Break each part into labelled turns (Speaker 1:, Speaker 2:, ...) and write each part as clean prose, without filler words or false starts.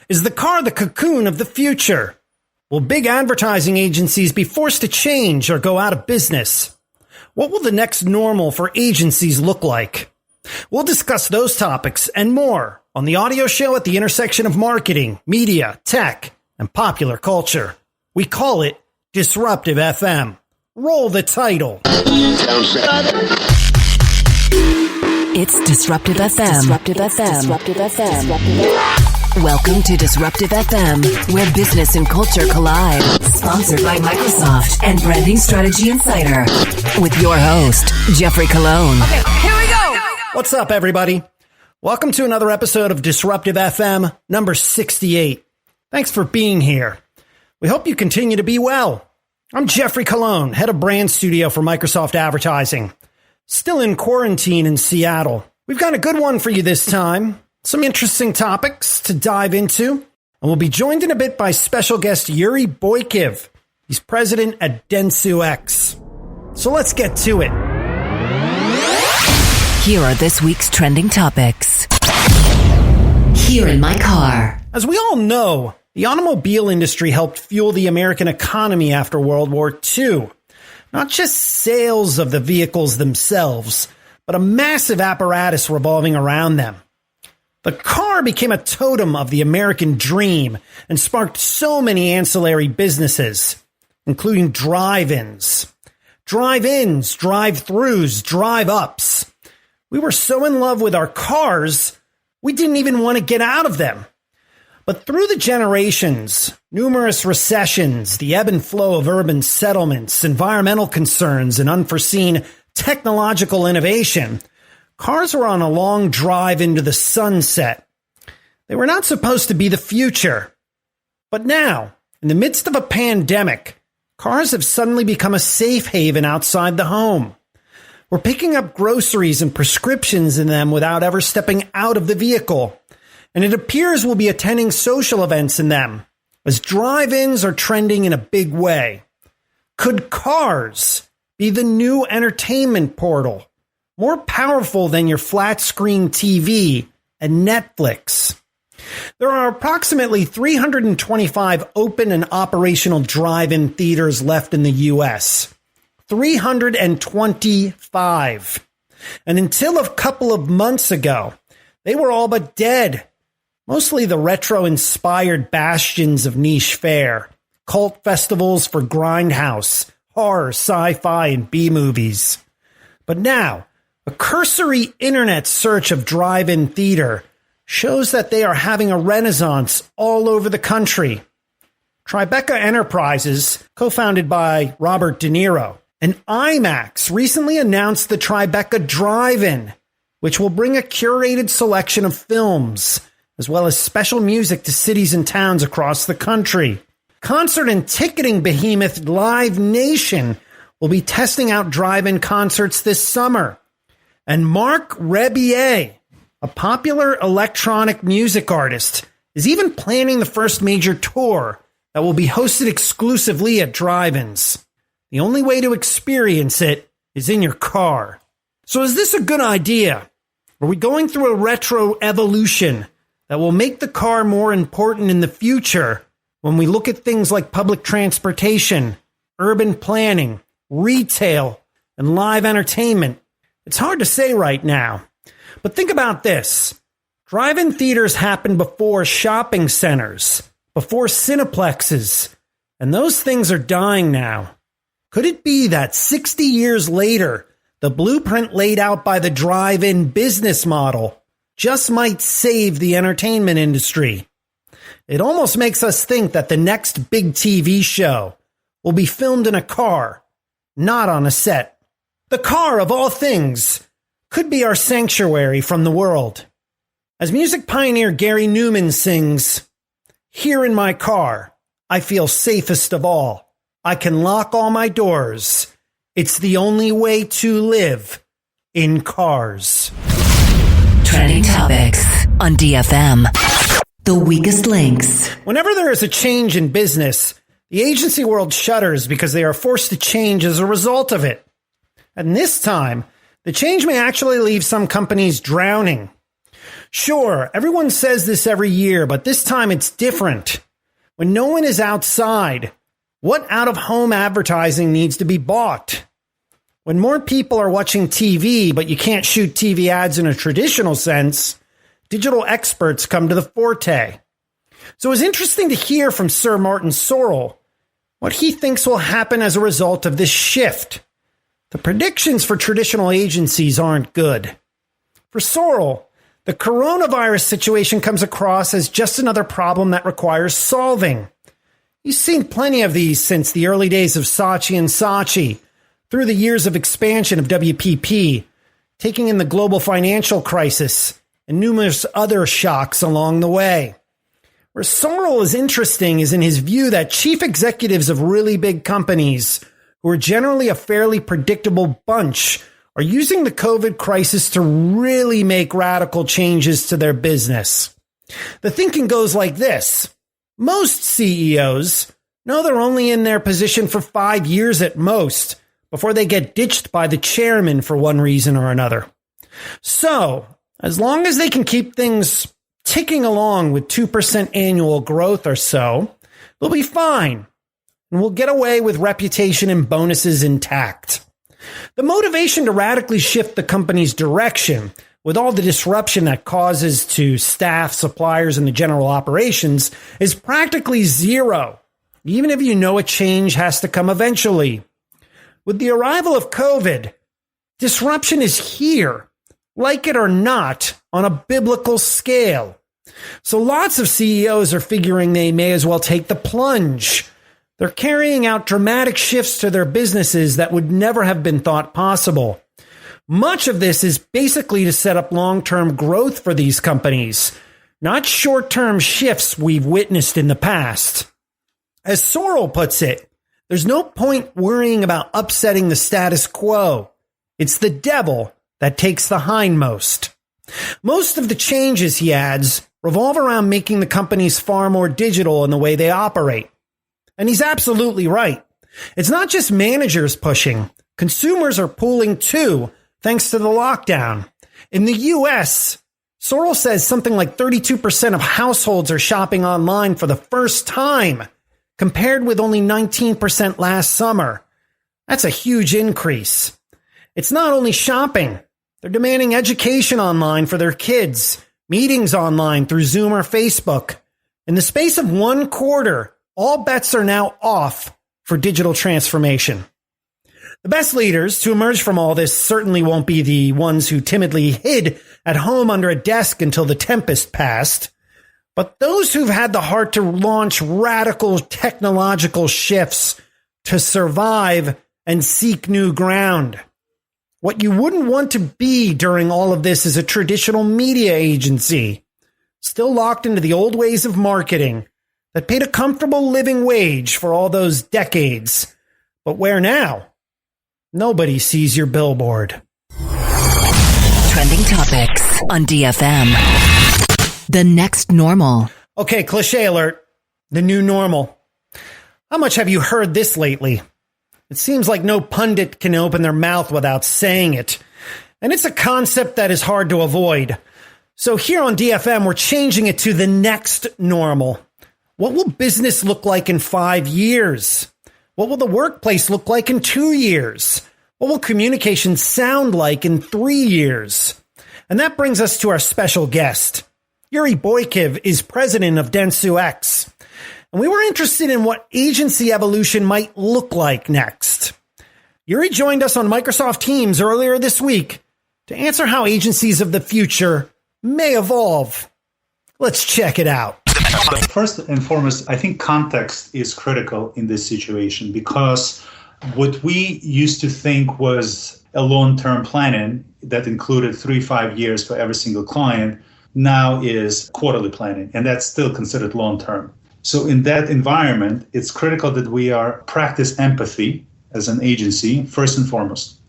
Speaker 1: Is the car the cocoon of the future? Will big advertising agencies be forced to change or go out of business? What will the next normal for agencies look like? We'll discuss those topics and more on the audio show at the intersection of marketing, media, tech, and popular culture. We call it Disruptive FM. Roll the title.
Speaker 2: It's Disruptive FM. Disruptive FM. Disruptive FM. Welcome to Disruptive FM, where business and culture collide. Sponsored by Microsoft and Branding Strategy Insider. With your host, Jeffrey Colon.
Speaker 3: Okay, here we go.
Speaker 1: What's up, everybody? Welcome to another episode of Disruptive FM, number 68. Thanks for being here. We hope you continue to be well. I'm Jeffrey Colon, head of brand studio for Microsoft Advertising. Still in quarantine in Seattle. We've got a good one for you this time. Some interesting topics to dive into. And we'll be joined in a bit by special guest Yuriy Boykiv. He's president at Dentsu X. So let's get to it.
Speaker 2: Here are this week's trending topics. Here in my car.
Speaker 1: As we all know, the automobile industry helped fuel the American economy after World War II. Not just sales of the vehicles themselves, but a massive apparatus revolving around them. The car became a totem of the American dream and sparked so many ancillary businesses, including drive-ins. Drive-ins, drive-throughs, drive-ups. We were so in love with our cars, we didn't even want to get out of them. But through the generations, numerous recessions, the ebb and flow of urban settlements, environmental concerns, and unforeseen technological innovation, cars were on a long drive into the sunset. They were not supposed to be the future. But now, in the midst of a pandemic, cars have suddenly become a safe haven outside the home. We're picking up groceries and prescriptions in them without ever stepping out of the vehicle. And it appears we'll be attending social events in them, as drive-ins are trending in a big way. Could cars be the new entertainment portal, more powerful than your flat-screen TV and Netflix? There are approximately 325 open and operational drive-in theaters left in the U.S. 325. And until a couple of months ago, they were all but dead. Mostly the retro-inspired bastions of niche fare, cult festivals for grindhouse, horror, sci-fi, and B-movies. But now, a cursory internet search of drive-in theater shows that they are having a renaissance all over the country. Tribeca Enterprises, co-founded by Robert De Niro, and IMAX recently announced the Tribeca Drive-In, which will bring a curated selection of films, as well as special music to cities and towns across the country. Concert and ticketing behemoth Live Nation will be testing out drive-in concerts this summer. And Marc Rebillet, a popular electronic music artist, is even planning the first major tour that will be hosted exclusively at drive-ins. The only way to experience it is in your car. So is this a good idea? Are we going through a retro evolution that will make the car more important in the future when we look at things like public transportation, urban planning, retail, and live entertainment? It's hard to say right now. But think about this. Drive-in theaters happened before shopping centers, before cineplexes, and those things are dying now. Could it be that 60 years later, the blueprint laid out by the drive-in business model just might save the entertainment industry? It almost makes us think that the next big TV show will be filmed in a car, not on a set. The car, of all things, could be our sanctuary from the world. As music pioneer Gary Newman sings, "Here in my car, I feel safest of all. I can lock all my doors. It's the only way to live in cars."
Speaker 2: Trending topics on DFM. The weakest links.
Speaker 1: Whenever there is a change in business, the agency world shudders because they are forced to change as a result of it. And this time, the change may actually leave some companies drowning. Sure, everyone says this every year, but this time it's different. When no one is outside, what out-of-home advertising needs to be bought? When more people are watching TV, but you can't shoot TV ads in a traditional sense, digital experts come to the forte. So it was interesting to hear from Sir Martin Sorrell what he thinks will happen as a result of this shift. The predictions for traditional agencies aren't good. For Sorrell, the coronavirus situation comes across as just another problem that requires solving. He's seen plenty of these since the early days of Saatchi & Saatchi, through the years of expansion of WPP, taking in the global financial crisis, and numerous other shocks along the way. Where Sorrell is interesting is in his view that chief executives of really big companies, who are generally a fairly predictable bunch, are using the COVID crisis to really make radical changes to their business. The thinking goes like this. Most CEOs know they're only in their position for 5 years at most before they get ditched by the chairman for one reason or another. So, as long as they can keep things ticking along with 2% annual growth or so, they'll be fine, and we'll get away with reputation and bonuses intact. The motivation to radically shift the company's direction, with all the disruption that causes to staff, suppliers, and the general operations, is practically zero, even if you know a change has to come eventually. With the arrival of COVID, disruption is here, like it or not, on a biblical scale. So lots of CEOs are figuring they may as well take the plunge. They're carrying out dramatic shifts to their businesses that would never have been thought possible. Much of this is basically to set up long-term growth for these companies, not short-term shifts we've witnessed in the past. As Sorrell puts it, there's no point worrying about upsetting the status quo. It's the devil that takes the hindmost. Most of the changes, he adds, revolve around making the companies far more digital in the way they operate. And he's absolutely right. It's not just managers pushing. Consumers are pulling too, thanks to the lockdown. In the US, Sorrell says something like 32% of households are shopping online for the first time, compared with only 19% last summer. That's a huge increase. It's not only shopping. They're demanding education online for their kids, meetings online through Zoom or Facebook. In the space of 1 quarter, all bets are now off for digital transformation. The best leaders to emerge from all this certainly won't be the ones who timidly hid at home under a desk until the tempest passed, but those who've had the heart to launch radical technological shifts to survive and seek new ground. What you wouldn't want to be during all of this is a traditional media agency, still locked into the old ways of marketing that paid a comfortable living wage for all those decades, but where now nobody sees your billboard.
Speaker 2: Trending topics on DFM. The next normal.
Speaker 1: Okay, cliche alert. The new normal. How much have you heard this lately? It seems like no pundit can open their mouth without saying it. And it's a concept that is hard to avoid. So here on DFM, we're changing it to the next normal. What will business look like in 5 years? What will the workplace look like in 2 years? What will communication sound like in 3 years? And that brings us to our special guest. Yuriy Boykiv is president of Dentsu X. And we were interested in what agency evolution might look like next. Yuriy joined us on Microsoft Teams earlier this week to answer how agencies of the future may evolve. Let's check it out.
Speaker 3: First and foremost, I think context is critical in this situation, because what we used to think was a long-term planning that included 3-5 years for every single client now is quarterly planning, and that's still considered long-term. So in that environment, it's critical that we practice empathy as an agency, first and foremost.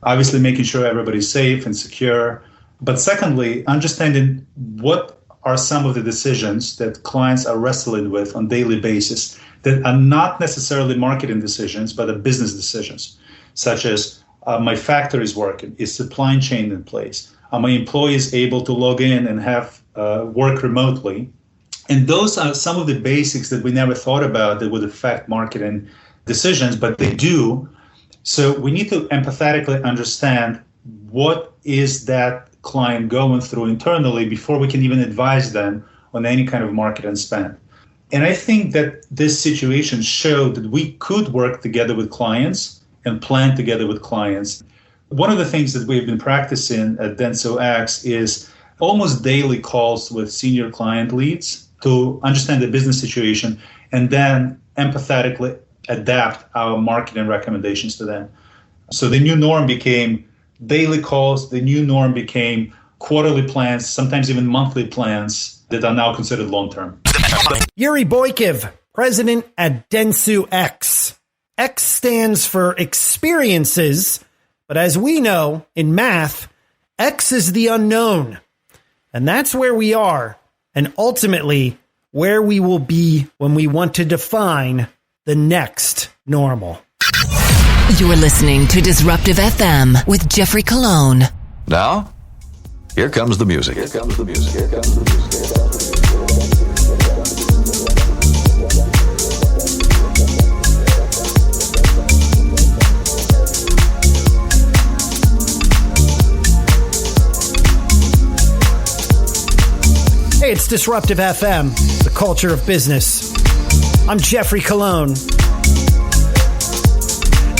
Speaker 3: Obviously, making sure everybody's safe and secure. But secondly, understanding what are some of the decisions that clients are wrestling with on a daily basis that are not necessarily marketing decisions, but are business decisions, such as my factory is working, is supply chain in place, my employees able to log in and have work remotely? And those are some of the basics that we never thought about that would affect marketing decisions, but they do. So we need to empathetically understand what is that client going through internally before we can even advise them on any kind of marketing spend. And I think that this situation showed that we could work together with clients and plan together with clients. One of the things that we've been practicing at Dentsu X is almost daily calls with senior client leads to understand the business situation and then empathetically adapt our marketing recommendations to them. So the new norm became daily calls. The new norm became quarterly plans, sometimes even monthly plans that are now considered long-term.
Speaker 1: Yuriy Boykiv, president at Dentsu X. X stands for experiences, but as we know in math, X is the unknown. And that's where we are, and ultimately where we will be when we want to define the next normal.
Speaker 2: You're listening to Disruptive FM with Jeffrey Cologne.
Speaker 4: Now, here comes the music. Here comes the music. Here comes the music.
Speaker 1: Hey, it's Disruptive FM, the culture of business. I'm Jeffrey Cologne.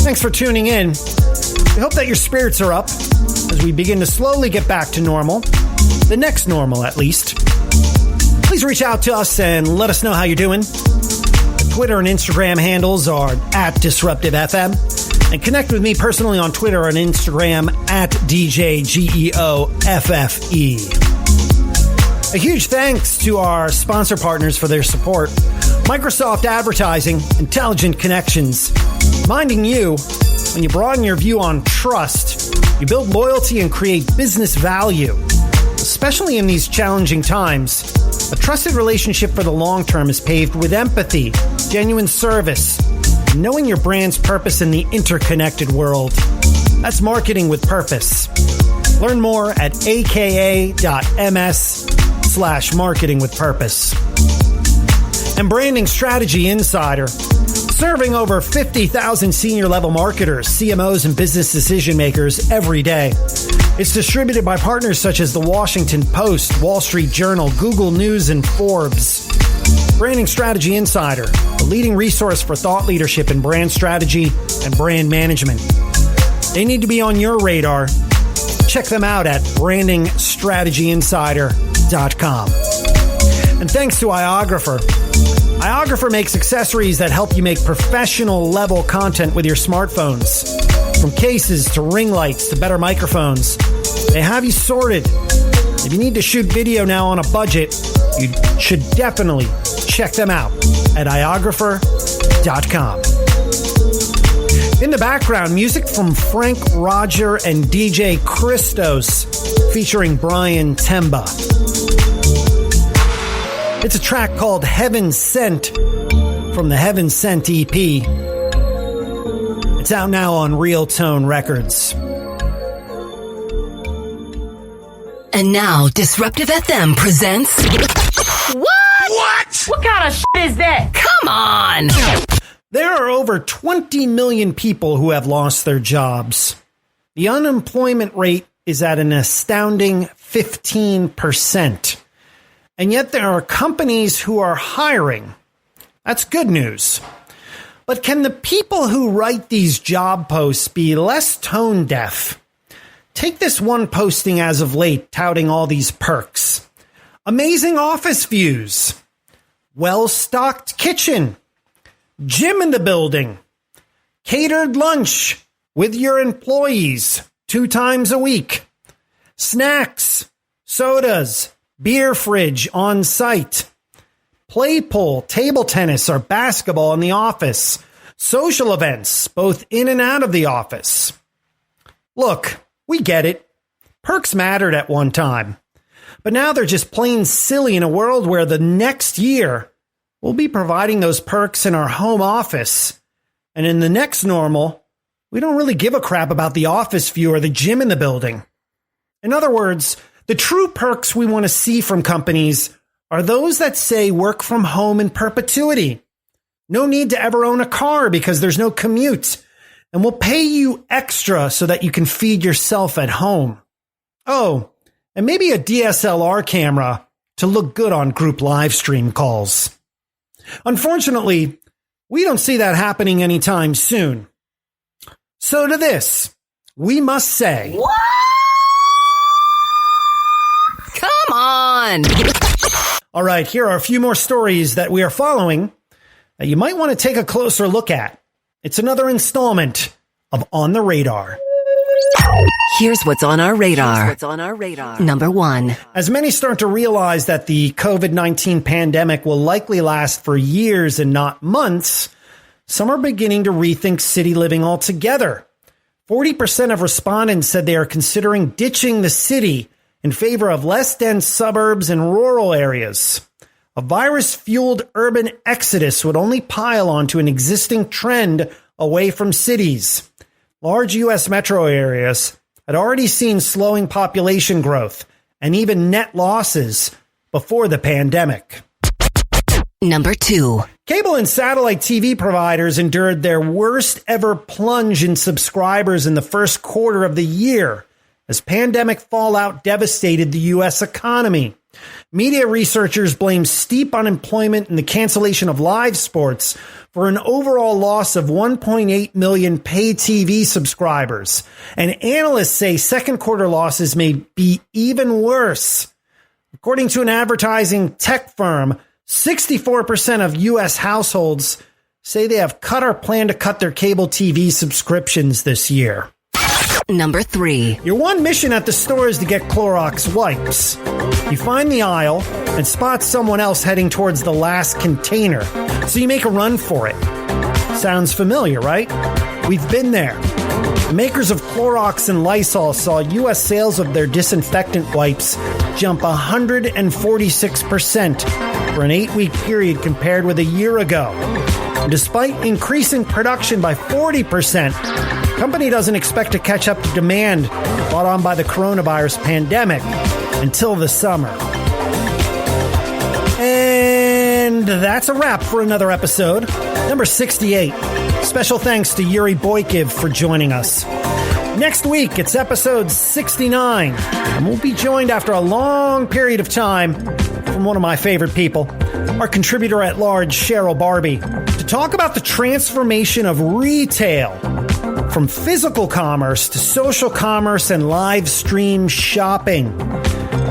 Speaker 1: Thanks for tuning in. We hope that your spirits are up as we begin to slowly get back to normal, the next normal at least. Please reach out to us and let us know how you're doing. The Twitter and Instagram handles are @DisruptiveFM, and connect with me personally on Twitter and Instagram @DJGeoffe. A huge thanks to our sponsor partners for their support. Microsoft Advertising, Intelligent Connections. Reminding you, when you broaden your view on trust, you build loyalty and create business value. Especially in these challenging times, a trusted relationship for the long term is paved with empathy, genuine service, and knowing your brand's purpose in the interconnected world. That's marketing with purpose. Learn more at aka.ms/marketing with purpose. And Branding Strategy Insider, serving over 50,000 senior level marketers, CMOs, and business decision makers every day. It's distributed by partners such as the Washington Post, Wall Street Journal, Google News, and Forbes. Branding Strategy Insider, a leading resource for thought leadership in brand strategy and brand management. They need to be on your radar. Check them out at brandingstrategyinsider.com. And thanks to Iographer. Iographer makes accessories that help you make professional level content with your smartphones. From cases to ring lights to better microphones, they have you sorted. If you need to shoot video now on a budget, you should definitely check them out at iographer.com. In the background, music from Franck, Roger, and DJ Christos featuring Brian Temba. It's a track called Heaven Sent from the Heaven Sent EP. It's out now on Real Tone Records.
Speaker 2: And now, Disruptive FM presents... What?
Speaker 5: What kind of shit is that?
Speaker 2: Come on!
Speaker 1: There are over 20 million people who have lost their jobs. The unemployment rate is at an astounding 15%. And yet there are companies who are hiring. That's good news. But can the people who write these job posts be less tone deaf? Take this one posting as of late touting all these perks. Amazing office views. Well-stocked kitchen. Gym in the building. Catered lunch with your employees 2 times a week. Snacks, sodas, beer fridge on site. Play pool, table tennis, or basketball in the office. Social events, both in and out of the office. Look, we get it. Perks mattered at one time. But now they're just plain silly in a world where the next year we'll be providing those perks in our home office. And in the next normal, we don't really give a crap about the office view or the gym in the building. In other words, the true perks we want to see from companies are those that say work from home in perpetuity. No need to ever own a car because there's no commute, and we'll pay you extra so that you can feed yourself at home. Oh, and maybe a DSLR camera to look good on group live stream calls. Unfortunately, we don't see that happening anytime soon. So to this, we must say,
Speaker 2: What? Come on!
Speaker 1: All right, here are a few more stories that we are following that you might want to take a closer look at. It's another installment of On the Radar.
Speaker 2: Here's what's on our radar. Number 1.
Speaker 1: As many start to realize that the COVID-19 pandemic will likely last for years and not months, some are beginning to rethink city living altogether. 40% of respondents said they are considering ditching the city in favor of less dense suburbs and rural areas. A virus-fueled urban exodus would only pile onto an existing trend away from cities. Large U.S. metro areas had already seen slowing population growth and even net losses before the pandemic.
Speaker 2: Number 2.
Speaker 1: Cable and satellite TV providers endured their worst ever plunge in subscribers in the first quarter of the year as pandemic fallout devastated the U.S. economy. Media researchers blame steep unemployment and the cancellation of live sports for an overall loss of 1.8 million pay TV subscribers. And analysts say second quarter losses may be even worse. According to an advertising tech firm, 64% of U.S. households say they have cut or plan to cut their cable TV subscriptions this year.
Speaker 2: Number 3.
Speaker 1: Your one mission at the store is to get Clorox wipes. You find the aisle and spot someone else heading towards the last container, so you make a run for it. Sounds familiar, right? We've been there. The makers of Clorox and Lysol saw U.S. sales of their disinfectant wipes jump 146% for an 8-week period compared with a year ago. And despite increasing production by 40%, the company doesn't expect to catch up to demand brought on by the coronavirus pandemic until the summer. And that's a wrap for another episode, number 68. Special thanks to Yuriy Boykiv for joining us. Next week, it's episode 69, and we'll be joined after a long period of time from one of my favorite people, our contributor at large, Cheryl Barbie, to talk about the transformation of retail from physical commerce to social commerce and live stream shopping.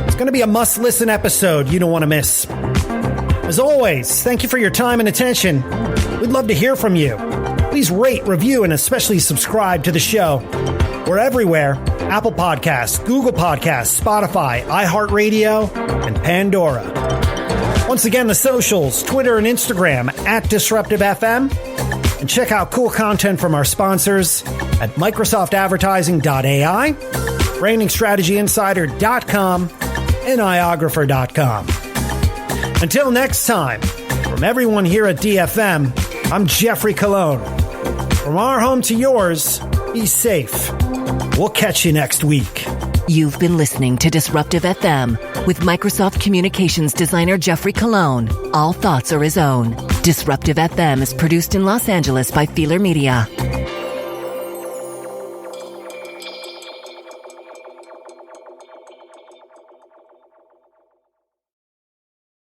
Speaker 1: It's going to be a must-listen episode you don't want to miss. As always, thank you for your time and attention. We'd love to hear from you. Please rate, review, and especially subscribe to the show. We're everywhere. Apple Podcasts, Google Podcasts, Spotify, iHeartRadio, and Pandora. Once again, the socials, Twitter and Instagram at DisruptiveFM. And check out cool content from our sponsors at MicrosoftAdvertising.ai, BrandingStrategyInsider.com, and iographer.com. Until next time, from everyone here at DFM, I'm Jeffrey Colon. From our home to yours, be safe. We'll catch you next week.
Speaker 2: You've been listening to Disruptive FM with Microsoft Communications designer Jeffrey Colon. All thoughts are his own. Disruptive FM is produced in Los Angeles by Feeler Media.